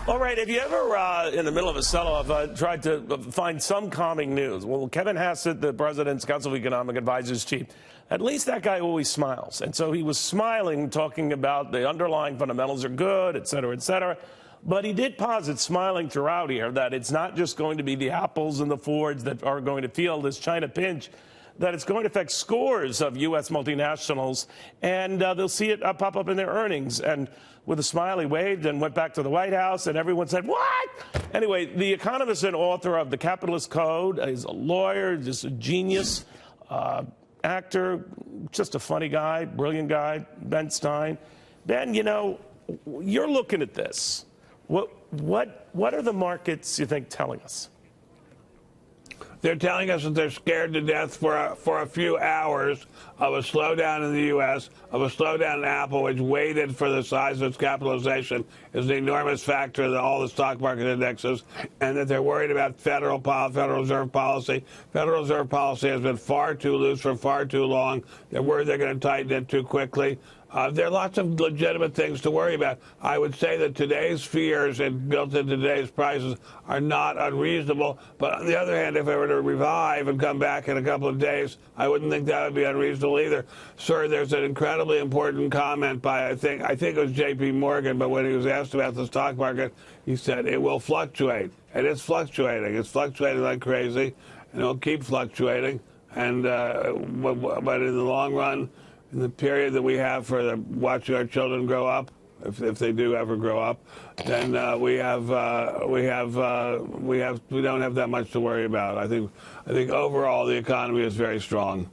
All right, have you ever, in the middle of a sell-off, tried to find some calming news? Well, Kevin Hassett, the president's Council of Economic Advisors chief, at least that guy always smiles. And so he was smiling, talking about the underlying fundamentals are good, et cetera, et cetera. But he did posit, smiling throughout here, that it's not just going to be the Apples and the Fords that are going to feel this China pinch, that it's going to affect scores of U.S. multinationals, and they'll see it pop up in their earnings. And with a smile, he waved and went back to the White House, and everyone said, what? Anyway, the economist and author of The Capitalist Code, he's a lawyer, just a genius, actor, just a funny guy, brilliant guy, Ben Stein. Ben, you know, you're looking at this. What are the markets, you think, telling us? They're telling us that they're scared to death for a few hours of a slowdown in the U.S., of a slowdown in Apple, which weighted for the size of its capitalization is an enormous factor in all the stock market indexes, and that they're worried about Federal Reserve policy. Federal Reserve policy has been far too loose for far too long. They're worried they're going to tighten it too quickly. There are lots of legitimate things to worry about. I would say that today's fears and built into today's prices are not unreasonable. But on the other hand, if it were to revive and come back in a couple of days, I wouldn't think that would be unreasonable either. Sir, there's an incredibly important comment by, I think it was J.P. Morgan, but when he was asked about the stock market, he said it will fluctuate. And it's fluctuating. It's fluctuating like crazy, and it will keep fluctuating. And but in the long run, in the period that we have for watching our children grow up, if they do ever grow up, then we don't have that much to worry about. I think overall the economy is very strong.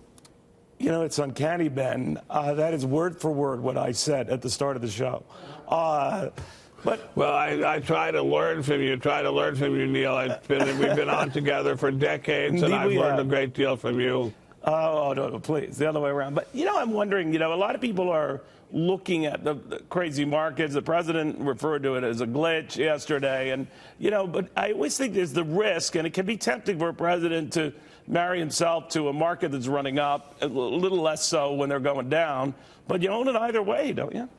You know, it's uncanny, Ben. That is word for word what I said at the start of the show. Well, I try to learn from you. Neil. We've been on together for decades, and I've learned a great deal from you. Oh, no, please, the other way around. But, you know, I'm wondering, you know, a lot of people are looking at the crazy markets. The president referred to it as a glitch yesterday. And, you know, but I always think there's the risk, and it can be tempting for a president to marry himself to a market that's running up, a little less so when they're going down. But you own it either way, don't you?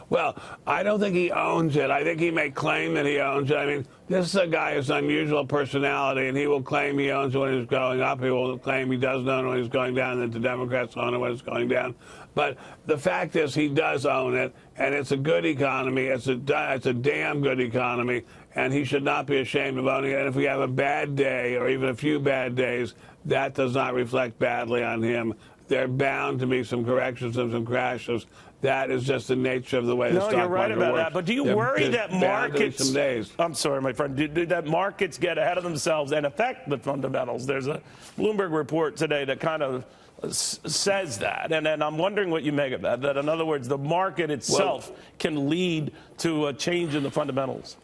Well, I don't think he owns it. I think he may claim that he owns it. I mean, this is a guy who's unusual personality, and he will claim he owns it when he's going up. He will claim he doesn't own it when he's going down, and that the Democrats own it when it's going down. But the fact is he does own it, and it's a good economy. It's a damn good economy, and he should not be ashamed of owning it. And if we have a bad day or even a few bad days, that does not reflect badly on him. There are bound to be some corrections and some crashes. That is just the nature of the way the stock market works. No, you're right about that. But do you worry that markets... I'm sorry, my friend. Do that markets get ahead of themselves and affect the fundamentals? There's a Bloomberg report today that kind of says that. And I'm wondering what you make of that. That, in other words, the market itself can lead to a change in the fundamentals.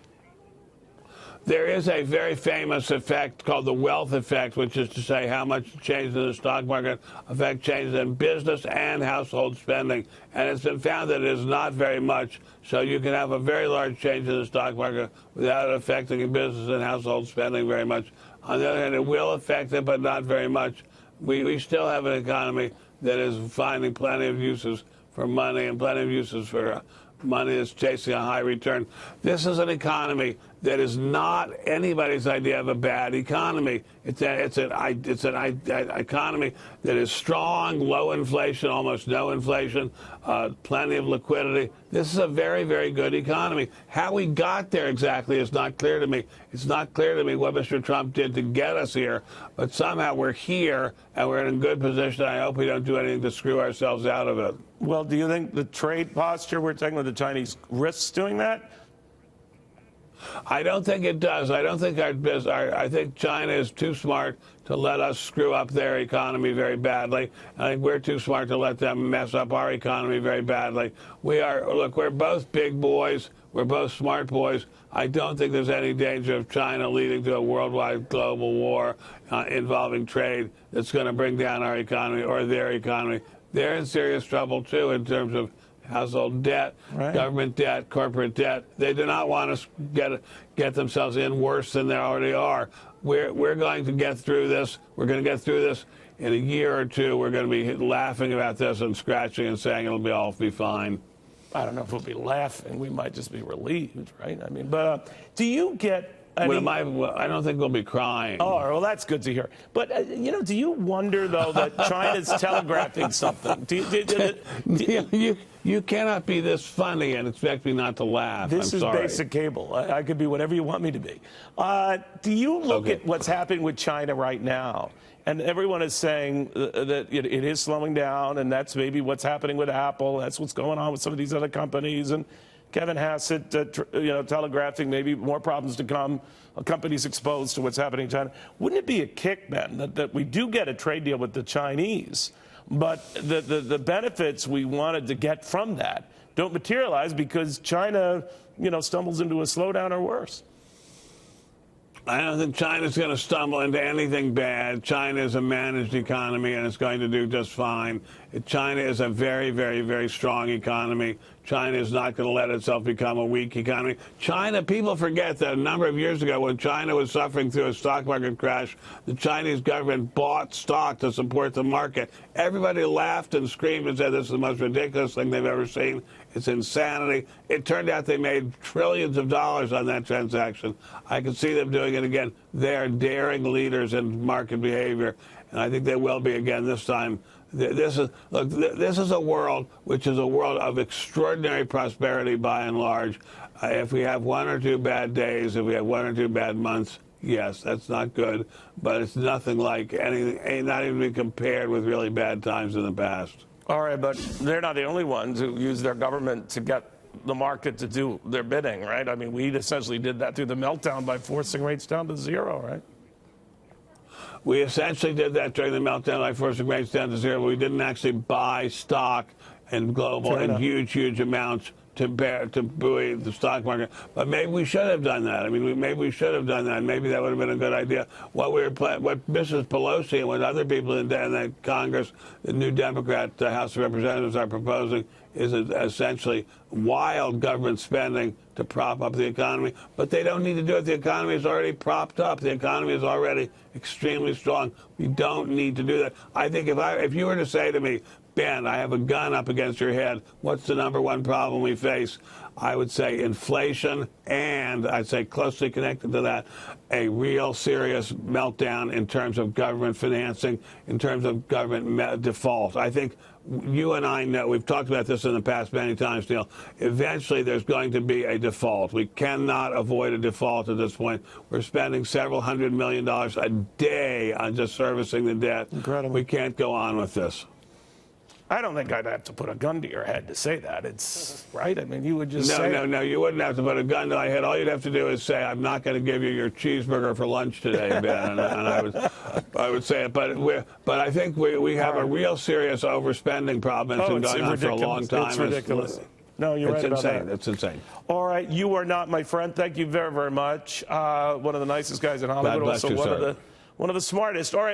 There is a very famous effect called the wealth effect, which is to say how much change in the stock market affect changes in business and household spending. And it's been found that it is not very much. So you can have a very large change in the stock market without it affecting business and household spending very much. On the other hand, it will affect it, but not very much. We still have an economy that is finding plenty of uses for money and plenty of uses for money that's chasing a high return. This is an economy that is not anybody's idea of a bad economy. It's an economy that is strong, low inflation, almost no inflation, plenty of liquidity. This is a very, very good economy. How we got there exactly is not clear to me. It's not clear to me what Mr. Trump did to get us here, but somehow we're here and we're in a good position. I hope we don't do anything to screw ourselves out of it. Well, do you think the trade posture we're taking with the Chinese risks doing that? I don't think it does. I don't think I think China is too smart to let us screw up their economy very badly. I think we're too smart to let them mess up our economy very badly. Look, we're both big boys. We're both smart boys. I don't think there's any danger of China leading to a worldwide global war involving trade that's going to bring down our economy or their economy. They're in serious trouble, too, in terms of household debt, government debt, corporate debt. They do not want to get themselves in worse than they already are. We're going to get through this. We're going to get through this in a year or two. We're going to be laughing about this and scratching and saying it'll all be fine. I don't know if we'll be laughing. We might just be relieved, right? I mean, but do you get I don't think we'll be crying. Oh, well, that's good to hear. But, do you wonder, though, that China's telegraphing something? You cannot be this funny and expect me not to laugh. This is basic cable. I could be whatever you want me to be. Do you look at what's happening with China right now? And everyone is saying that it is slowing down, and that's maybe what's happening with Apple. That's what's going on with some of these other companies. And Kevin Hassett, telegraphing maybe more problems to come. Companies exposed to what's happening in China. Wouldn't it be a kick, Ben, that we do get a trade deal with the Chinese, but the benefits we wanted to get from that don't materialize because China, stumbles into a slowdown or worse? I don't think China's going to stumble into anything bad. China is a managed economy, and it's going to do just fine. China is a very, very, very strong economy. China is not going to let itself become a weak economy. China, people forget that a number of years ago, when China was suffering through a stock market crash, the Chinese government bought stock to support the market. Everybody laughed and screamed and said this is the most ridiculous thing they've ever seen. It's insanity. It turned out they made trillions of dollars on that transaction. I can see them doing it again. They are daring leaders in market behavior, and I think they will be again this time. This is a world which is a world of extraordinary prosperity by and large. If we have one or two bad days, if we have one or two bad months, yes, that's not good, but it's nothing like anything, not even be compared with really bad times in the past. All right, but they're not the only ones who use their government to get the market to do their bidding, right? I mean, we essentially did that through the meltdown by forcing rates down to zero, right? We essentially did that during the meltdown by forcing rates down to zero. We didn't actually buy stock in global in huge amounts to buoy the stock market. But maybe we should have done that. I mean, maybe we should have done that. Maybe that would have been a good idea. What Mrs. Pelosi and what other people in the Congress, the new Democrat House of Representatives are proposing is essentially wild government spending to prop up the economy. But they don't need to do it. The economy is already propped up. The economy is already extremely strong. We don't need to do that. I think if you were to say to me, Ben, I have a gun up against your head, what's the number one problem we face? I would say inflation, and I'd say closely connected to that, a real serious meltdown in terms of government financing, in terms of government default. I think you and I know, we've talked about this in the past many times, Neil, eventually there's going to be a default. We cannot avoid a default at this point. We're spending several $100 million a day on just servicing the debt. Incredible. We can't go on with this. I don't think I'd have to put a gun to your head to say that. It's right. I mean, you would just say No, you wouldn't have to put a gun to my head. All you'd have to do is say, I'm not going to give you your cheeseburger for lunch today, Ben. and I would say it. But I think we have a real serious overspending problem. It's been going on for a long time. It's ridiculous. No, you're right about that. It's insane. All right. You are not my friend. Thank you very, very much. One of the nicest guys in Hollywood. God bless you, sir. One of the smartest. All right.